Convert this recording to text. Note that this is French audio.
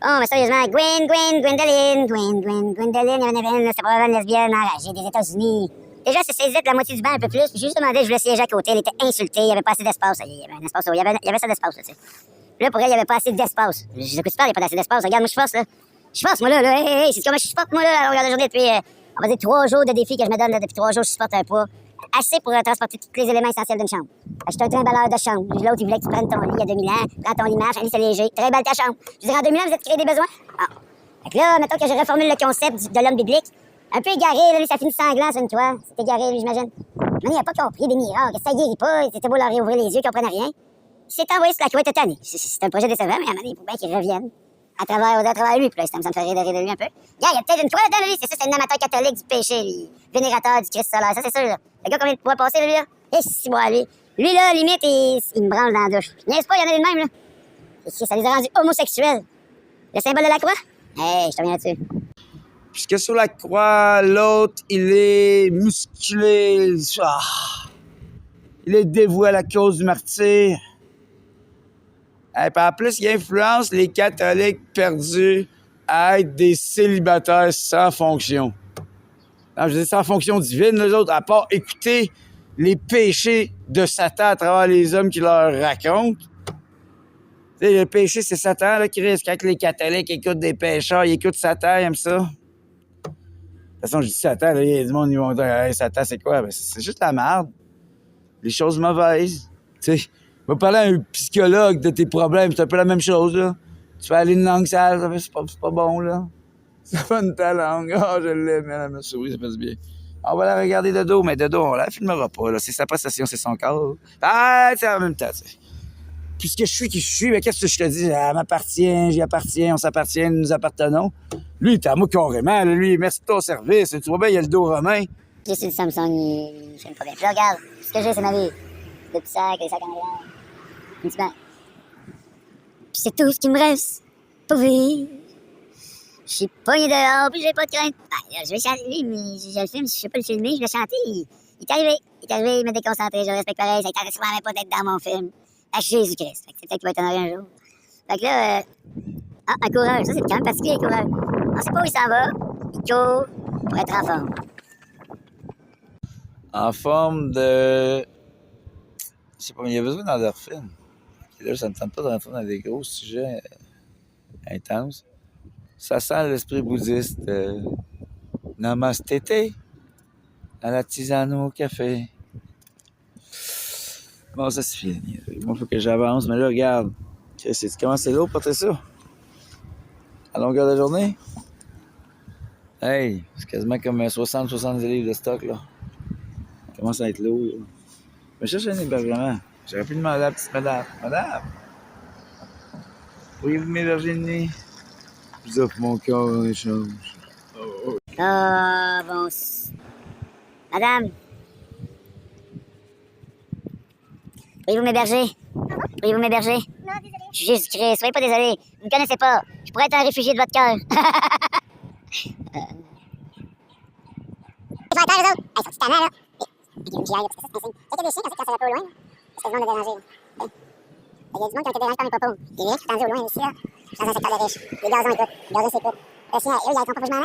Oh, mais sérieusement, Gwendoline, il y en avait une, c'était probablement une lesbienne enragée des États-Unis. Déjà, c'est saisite la moitié du banc, un peu plus. Puis juste demandé, je voulais siéger à côté, elle était insultée, il n'y avait pas assez d'espace. Il y avait un espace, il y avait ça d'espace, là, tu sais. Puis là, pour elle, il n'y avait pas assez d'espace. Je dis, écoute, tu parles, il n'y a pas assez d'espace. Regarde, moi, je force, là. Je force, moi, là, hey, c'est comment je supporte, moi, là, à la longueur de la journée depuis, on va dire, 3 jours de défi que je me donne, là, depuis 3 jours, je supporte un poids. Assez pour transporter tous les éléments essentiels d'une chambre. Je suis un trimballeur de chambre. L'autre, il voulait que tu prennes ton lit il y a 2000 ans. Prends ton lit marche, un lit, c'est léger. Trimballe ta chambre. Je veux dire, en 2000 ans, vous êtes créé des besoins? Ah. Fait que là, mettons que je reformule le concept de l'homme biblique. Un peu égaré, là, lui, ça finit sanglant sur une toile. C'est égaré, lui, j'imagine. Mais il n'a pas compris des miracles. Ça guérit pas. C'était beau leur réouvrir les yeux, qu'ils comprennent rien. Il s'est envoyé sur la couette cette année. C'est un projet décevant, mais à un moment donné, il faut bien qu'il revienne. À travers lui, puis là, ça me fait rire de lui un peu. Gars, il y a peut-être une toile dedans, lui. C'est ça, c'est un amateur catholique du péché, lui. Vénérateur du Christ solaire. Ça, c'est sûr, là. Le gars, combien de poids passé, lui, là? Et si, moi, lui. Lui, là, limite, il me branle dans la douche. N'est-ce pas, il y en a des de même, là. Et ça les a rendus homosexuels. Le symbole de la croix? Hey, je te reviens là-dessus. Puisque sur la croix, l'autre, il est musculé. Ah. Il est dévoué à la cause du martyr. Et puis en plus, il influence les catholiques perdus à être des célibataires sans fonction. Non, je veux dire, sans fonction divine, les autres, à part écouter les péchés de Satan à travers les hommes qui leur racontent. Tu sais, le péché, c'est Satan là, qui risque. Quand les catholiques écoutent des pécheurs, ils écoutent Satan, ils aiment ça. De toute façon, je dis Satan, là, il y a du monde qui vont dire hey, Satan, c'est quoi? Ben, c'est juste la merde. Les choses mauvaises. Tu sais, va parler à un psychologue de tes problèmes, c'est un peu la même chose, là. Tu fais aller une langue sale, c'est pas bon, là. Ça fait ta langue. Ah, je l'aime, elle me sourit, ça fait du bien. On va la regarder de dos, mais de dos, on la filmera pas, là. C'est sa possession, c'est son corps. Ah, c'est en même temps, tu sais. Puisque je suis qui je suis, mais qu'est-ce que je te dis? Elle m'appartient, j'y appartiens, on s'appartient, nous nous appartenons. Lui, il est à moi carrément, là, lui, merci de ton service. Tu vois bien, il a le dos romain. J'ai sur le Samsung, il fait pas bien. Puis là, regarde, ce que j'ai, c'est ma vie. Le petit sac, les sacs en arrière. Un petit banc. Puis c'est tout ce qui me reste pour vivre. Je suis pogné dehors, puis j'ai pas de crainte. Ben, là, je vais chanter, lui, mais je le filme, je sais pas le filmer, je vais chanter. Il est arrivé, il m'a déconcentré, je le respecte pareil, ça intéresse vraiment pas d'être dans mon film. À Jésus-Christ. Fait que c'est peut-être qu'il va être en un jour. Fait que là, un coureur, ça c'est quand même particulier, un coureur. On sait pas où il s'en va, il court pour être en forme. En forme de... Je sais pas, mais il y a besoin d'endorphine. Là, ça me tente pas de rentrer dans des gros sujets intenses. Ça sent l'esprit bouddhiste. Namastété à la tisane au café. Bon, ça c'est fini. Moi, il faut que j'avance. Mais là, regarde. Comment c'est lourd porter ça? À longueur de la journée? Hey, c'est quasiment comme 60-70 livres de stock, là. Ça commence à être lourd, là. Je me cherche un hébergement. J'aurais pu demander à la petite madame. Madame, pourriez-vous m'héberger une nuit? Je vous offre mon corps en échange. Ah, bon. Madame. Pourriez-vous m'héberger? Pourriez-vous m'héberger? Non, désolé. Jésus-Christ, soyez pas désolé. Vous me connaissez pas. Je pourrais être un réfugié de votre cœur. Ils font peur, eux autres. Ils sont titans, là. Puis il y a une giaille, parce que ça, c'est un signe. Tu sais qu'il y a des chiens, quand ça va pas au loin, c'est quasiment de déranger. Il y a du monde qui ont été dérangés par mes popos. Il y a des gens qui sont tendus au loin ici, là. Dans un secteur de riches. Les gazons écoutent. Les gazons s'écoutent. Le chien, eux, ils sont pas pour que je m'en aille.